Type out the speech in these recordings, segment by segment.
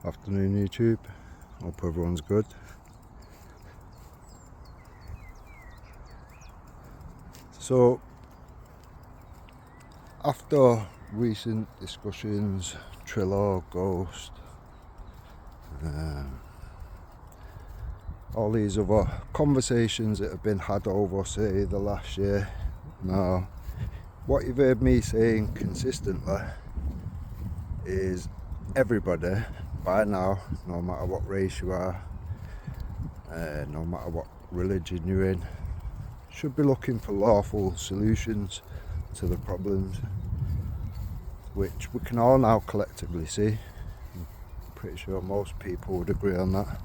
Afternoon YouTube, hope everyone's good. So after recent discussions, Triller, Ghost, all these other conversations that have been had over say the last year, now what you've heard me saying consistently is everybody by now, no matter what race you are, no matter what religion you're in, should be looking for lawful solutions to the problems, which we can all now collectively see. I'm pretty sure most people would agree on that.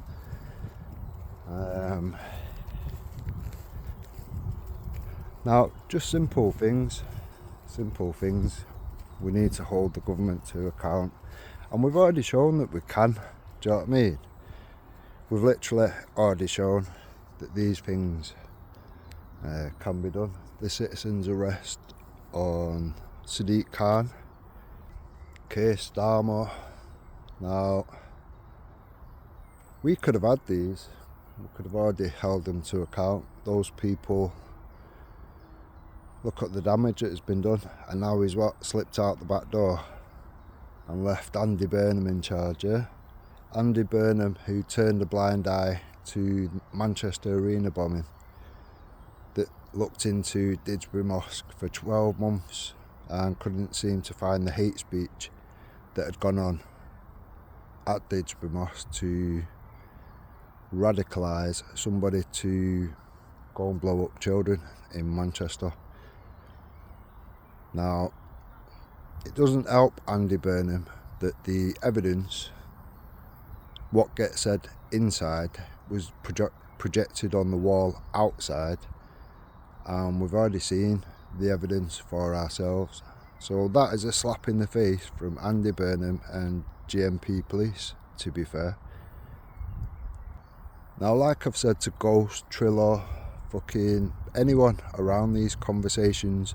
Now, just simple things. We need to hold the government to account, and we've already shown that we can. Do you know what I mean? We've literally already shown that these things can be done. The citizen's arrest on Sadiq Khan, Keir Starmer. Now, we could have had these. We could have already held them to account. Those people, look at the damage that has been done, and now he's slipped out the back door and left Andy Burnham in charge. Yeah? Andy Burnham, who turned a blind eye to Manchester Arena bombing, that looked into Didsbury Mosque for 12 months and couldn't seem to find the hate speech that had gone on at Didsbury Mosque to radicalise somebody to go and blow up children in Manchester. Now, it doesn't help Andy Burnham that the evidence, what gets said inside, was projected on the wall outside, and we've already seen the evidence for ourselves. So that is a slap in the face from Andy Burnham and GMP Police, to be fair. Now, like I've said to Ghost, Triller, fucking anyone around these conversations,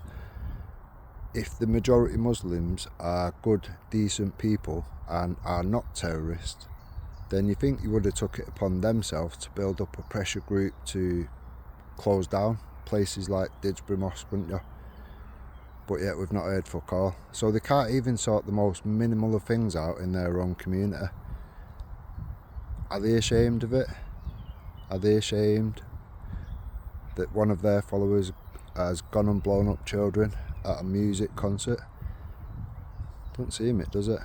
if the majority Muslims are good, decent people and are not terrorists, then you think you would have took it upon themselves to build up a pressure group to close down places like Didsbury Mosque, wouldn't you? But yet we've not heard fuck all. So they can't even sort the most minimal of things out in their own community. Are they ashamed of it? Are they ashamed that one of their followers has gone and blown up children at a music concert? Don't seem it, does it?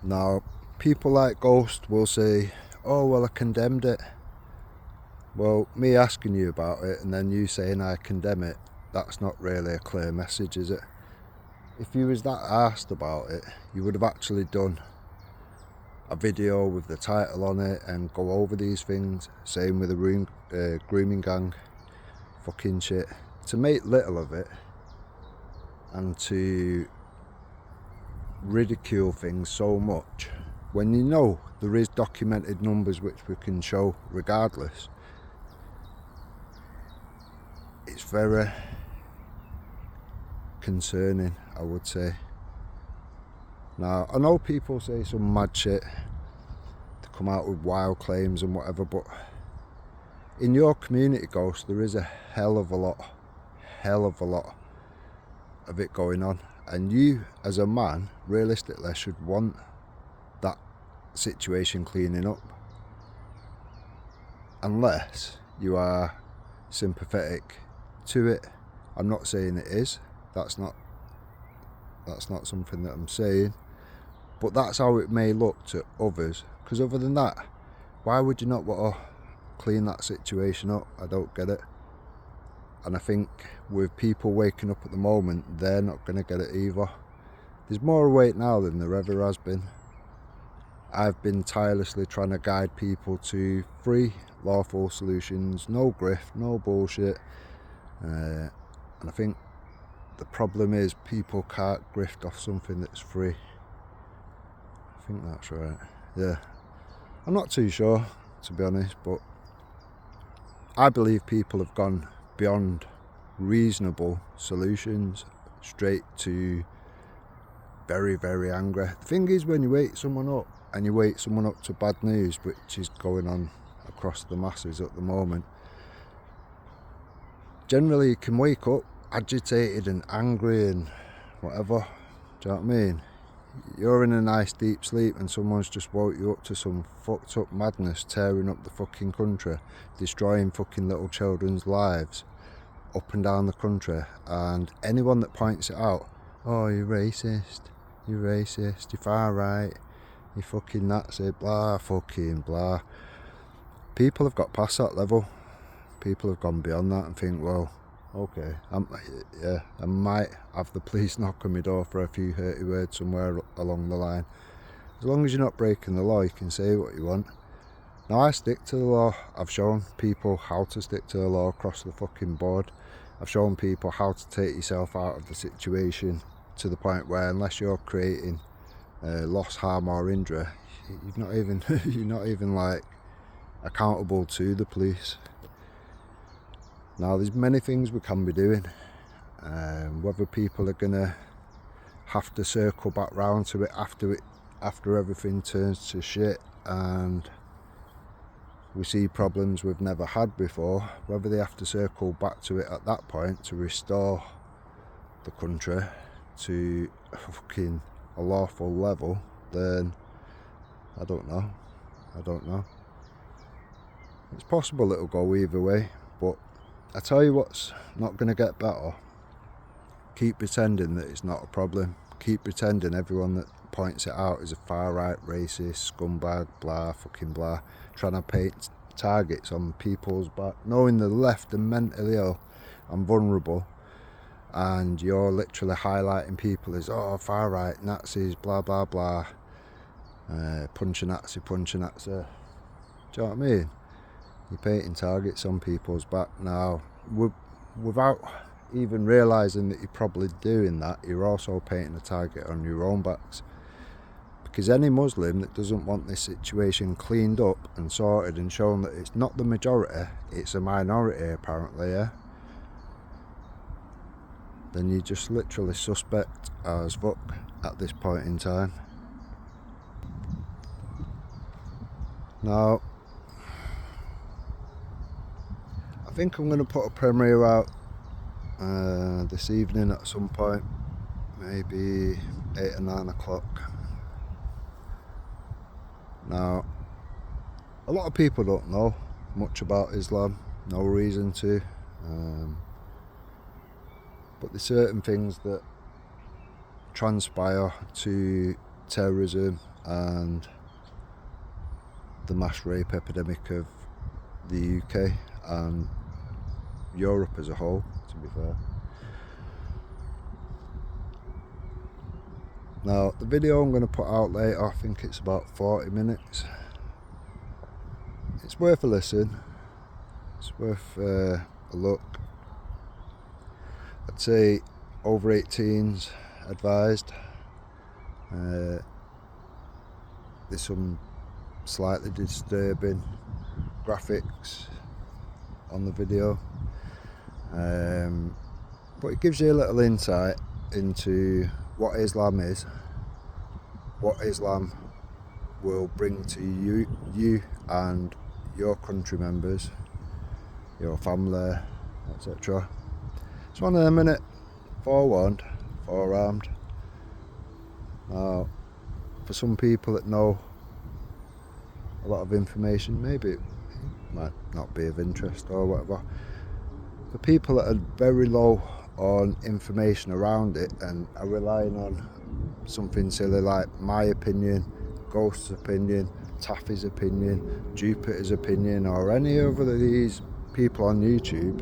Now, people like Ghost will say, oh well, I condemned it. Well, me asking you about it and then you saying I condemn it, that's not really a clear message, is it? If you was that asked about it, you would have actually done a video with the title on it and go over these things. Same with the grooming gang, fucking shit. To make little of it and to ridicule things so much when you know there is documented numbers which we can show regardless, it's very concerning, I would say. Now, I know people say some mad shit to come out with wild claims and whatever, but in your community, Ghost, there is a hell of a lot of it going on, and you as a man realistically should want that situation cleaning up, unless you are sympathetic to it. I'm not saying it is, that's not something that I'm saying, but that's how it may look to others, because other than that, why would you not want to clean that situation up? I don't get it. And I think with people waking up at the moment, they're not going to get it either. There's more awake now than there ever has been. I've been tirelessly trying to guide people to free, lawful solutions, no grift, no bullshit, and I think the problem is people can't grift off something that's free. I think that's right. Yeah. I'm not too sure, to be honest, but I believe people have gone beyond reasonable solutions straight to very, very angry. The thing is, when you wake someone up and you wake someone up to bad news, which is going on across the masses at the moment, generally you can wake up agitated and angry and whatever. Do you know what I mean? You're in a nice deep sleep and someone's just woke you up to some fucked up madness, tearing up the fucking country, destroying fucking little children's lives up and down the country, and anyone that points it out, oh, you're racist, you're far right, you fucking Nazi, blah, fucking blah. People have got past that level. People have gone beyond that and think, well, okay, I might have the police knock on my door for a few hurty words somewhere along the line. As long as you're not breaking the law, you can say what you want. Now, I stick to the law. I've shown people how to stick to the law across the fucking board. I've shown people how to take yourself out of the situation to the point where, unless you're creating loss, harm or injury, you're not even like accountable to the police. Now, there's many things we can be doing. Whether people are gonna have to circle back round to it after everything turns to shit and we see problems we've never had before, whether they have to circle back to it at that point to restore the country to fucking a lawful level, then I don't know. It's possible it'll go either way, but I tell you what's not going to get better. Keep pretending that it's not a problem. Keep pretending everyone that points it out is a far right, racist, scumbag, blah, fucking blah, trying to paint targets on people's back, knowing they're left and mentally ill and vulnerable, and you're literally highlighting people as, oh, far right, Nazis, blah, blah, blah, punch a Nazi. Do you know what I mean? You're painting targets on people's back. Now, without even realising that you're probably doing that, you're also painting a target on your own backs. Because any Muslim that doesn't want this situation cleaned up and sorted and shown that it's not the majority, it's a minority apparently, yeah, then you're just literally suspect as fuck at this point in time. Now, I think I'm going to put a premiere out this evening at some point, maybe 8 or 9 o'clock. Now, a lot of people don't know much about Islam, no reason to, but there's certain things that transpire to terrorism and the mass rape epidemic of the UK and Europe as a whole, to be fair. Now, the video I'm going to put out later, I think it's about 40 minutes. It's worth a listen. It's worth a look. I'd say over 18s advised. There's some slightly disturbing graphics on the video. But it gives you a little insight into what Islam is, what Islam will bring to you and your country members, your family, etc. It's one of them, innit? Forewarned, forearmed. Now, for some people that know a lot of information, maybe it might not be of interest or whatever. For people that are very low on information around it and are relying on something silly like my opinion, Ghost's opinion, Taffy's opinion, Jupiter's opinion, or any of these people on YouTube,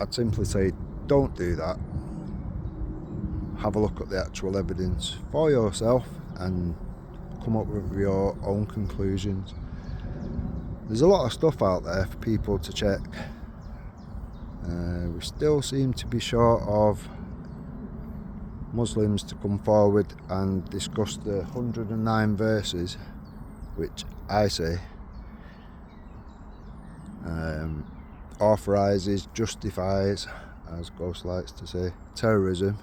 I'd simply say don't do that. Have a look at the actual evidence for yourself and come up with your own conclusions. There's a lot of stuff out there for people to check. We still seem to be short of Muslims to come forward and discuss the 109 verses, which I say authorises, justifies, as Ghost likes to say, terrorism.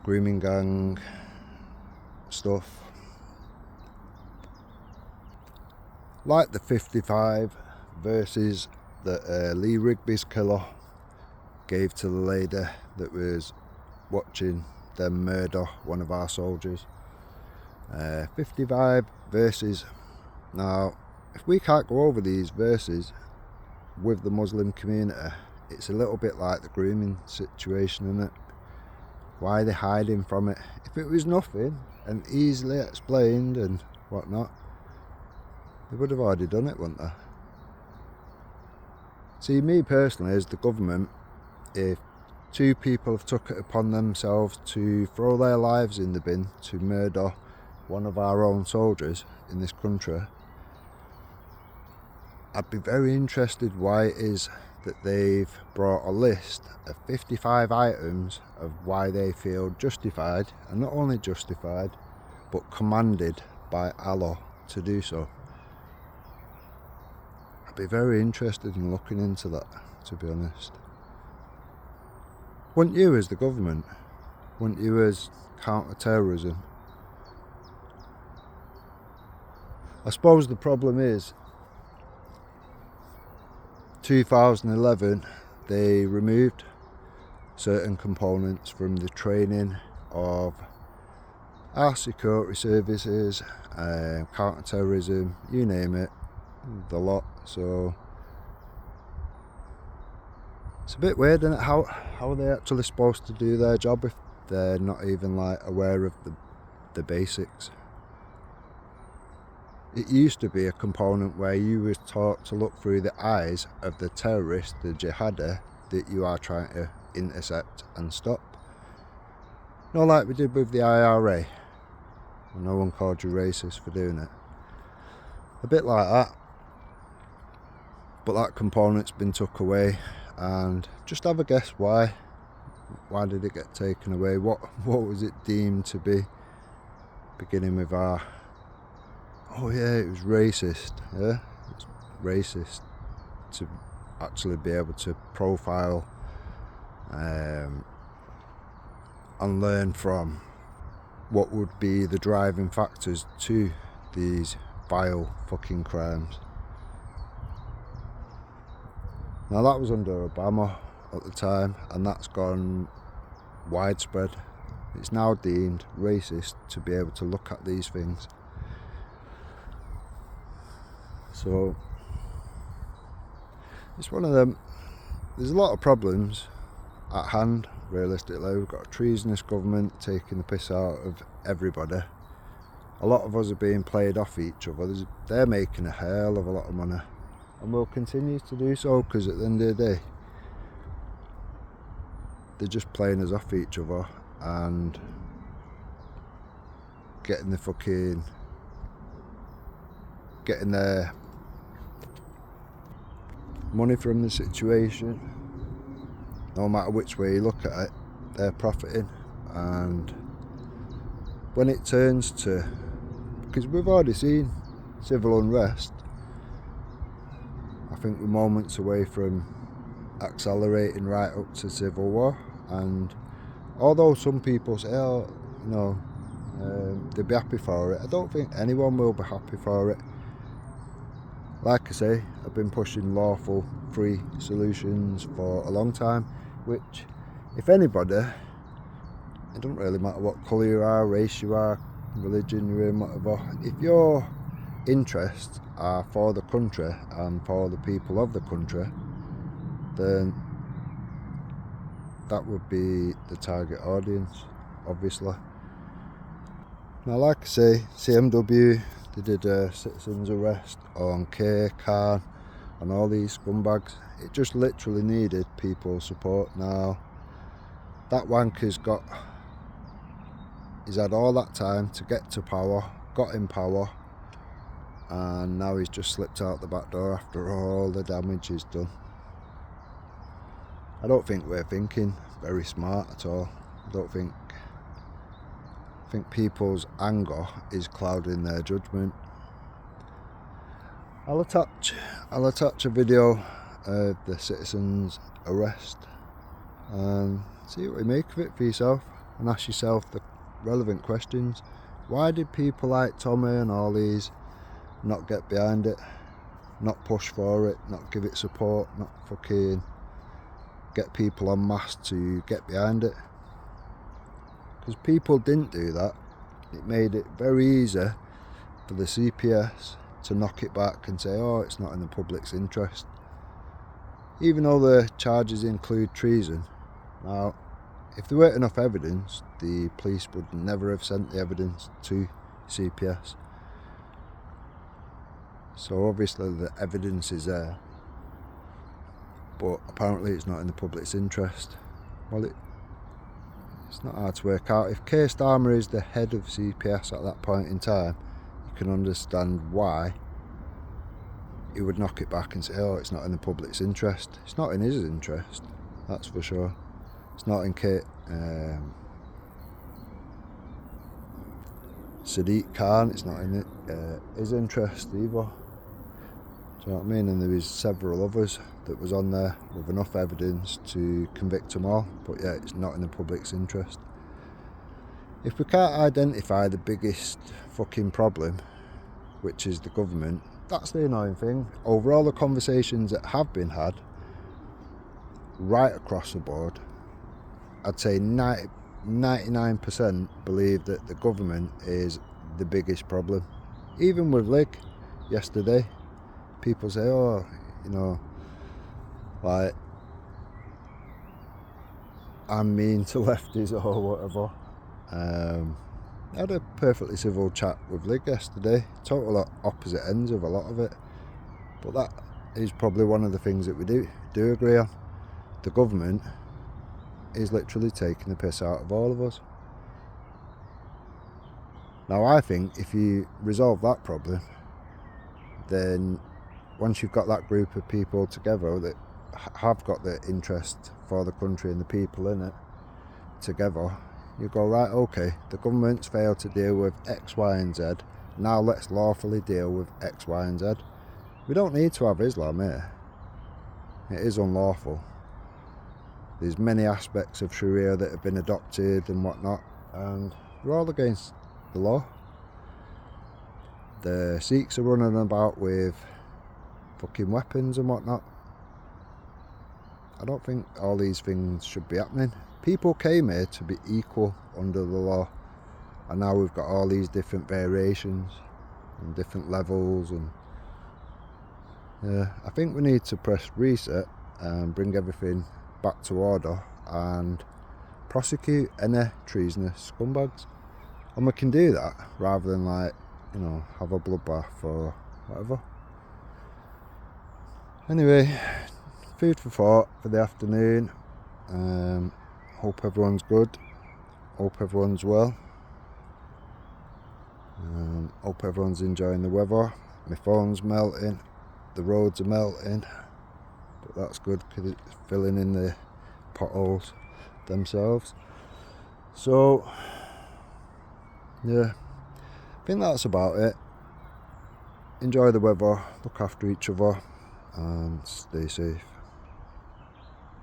grooming gang stuff. Like the 55 verses that Lee Rigby's killer gave to the lady that was watching them murder one of our soldiers. 55 verses. Now, if we can't go over these verses with the Muslim community, it's a little bit like the grooming situation, isn't it? Why are they hiding from it? If it was nothing and easily explained and whatnot, they would have already done it, wouldn't they? See, me personally, as the government, if two people have took it upon themselves to throw their lives in the bin to murder one of our own soldiers in this country, I'd be very interested why it is that they've brought a list of 55 items of why they feel justified, and not only justified, but commanded by Allah to do so. I'd be very interested in looking into that, to be honest. Wouldn't you as the government? Wouldn't you as counter-terrorism? I suppose the problem is 2011 they removed certain components from the training of our security services, counter-terrorism, you name it, the lot. So it's a bit weird, isn't it? How are they actually supposed to do their job if they're not even like aware of the basics? It used to be a component where you were taught to look through the eyes of the terrorist, the jihadi, that you are trying to intercept and stop. Not like we did with the IRA. No one called you racist for doing it. A bit like that. But that component's been took away, and just have a guess why. Why did it get taken away? What was it deemed to be? Beginning with R. Oh yeah, it was racist. Yeah, it's racist to actually be able to profile and learn from what would be the driving factors to these vile fucking crimes. Now that was under Obama at the time, and that's gone widespread. It's now deemed racist to be able to look at these things. So it's one of them. There's a lot of problems at hand, realistically. We've got a treasonous government taking the piss out of everybody. A lot of us are being played off each other. They're making a hell of a lot of money, and will continue to do so, because at the end of the day they're just playing us off each other and getting their money from the situation. No matter which way you look at it, they're profiting. And when it turns to, because we've already seen civil unrest, I think we're moments away from accelerating right up to civil war. And although some people say, oh, you know, they'd be happy for it, I don't think anyone will be happy for it. Like I say, I've been pushing lawful, free solutions for a long time, which, if anybody, it doesn't really matter what colour you are, race you are, religion you're in, whatever, if your interests are for the country and for the people of the country, then that would be the target audience, obviously. Now, like I say, CMW, they did a citizen's arrest on K, Khan and all these scumbags. It just literally needed people's support. Now, that wanker's he's had all that time to get to power, got in power, and now he's just slipped out the back door after all the damage he's done. I don't think we're thinking very smart at all. I think people's anger is clouding their judgment. I'll attach a video of the citizens' arrest and see what you make of it for yourself. and ask yourself the relevant questions. Why did people like Tommy and all these not get behind it, not push for it, not give it support, not fucking get people en masse to get behind it? Because people didn't do that. It made it very easy for the CPS to knock it back and say, oh, it's not in the public's interest, even though the charges include treason. Now, if there weren't enough evidence, the police would never have sent the evidence to CPS. So obviously the evidence is there, but apparently it's not in the public's interest. Well, it's not hard to work out. If Keir Starmer is the head of CPS at that point in time, you can understand why he would knock it back and say, oh, it's not in the public's interest. It's not in his interest, that's for sure. It's not in Sadiq Khan, it's not in his interest either. Do you know what I mean? And there was several others that was on there with enough evidence to convict them all, but yeah, it's not in the public's interest. If we can't identify the biggest fucking problem, which is the government, that's the annoying thing. Over all the conversations that have been had, right across the board, I'd say 99% believe that the government is the biggest problem. Even with Lig yesterday, people say, oh, you know, like, I'm mean to lefties or whatever. I had a perfectly civil chat with Lig yesterday, total opposite ends of a lot of it, but that is probably one of the things that we do agree on. The government is literally taking the piss out of all of us. Now, I think if you resolve that problem, then once you've got that group of people together that have got the interest for the country and the people in it together, you go, right, okay, the government's failed to deal with X, Y and Z, now let's lawfully deal with X, Y and Z. We don't need to have Islam here. It is unlawful. There's many aspects of Sharia that have been adopted and whatnot, and they're all against the law. The Sikhs are running about with fucking weapons and whatnot. I don't think all these things should be happening. People came here to be equal under the law, and now we've got all these different variations and different levels, and yeah, I think we need to press reset and bring everything back to order and prosecute any treasonous scumbags. And we can do that rather than, like, you know, have a bloodbath or whatever. Anyway, food for thought for the afternoon. Hope everyone's good. Hope everyone's well. Hope everyone's enjoying the weather. My phone's melting. The roads are melting. But that's good because it's filling in the potholes themselves. So, yeah, I think that's about it. Enjoy the weather, look after each other, and stay safe.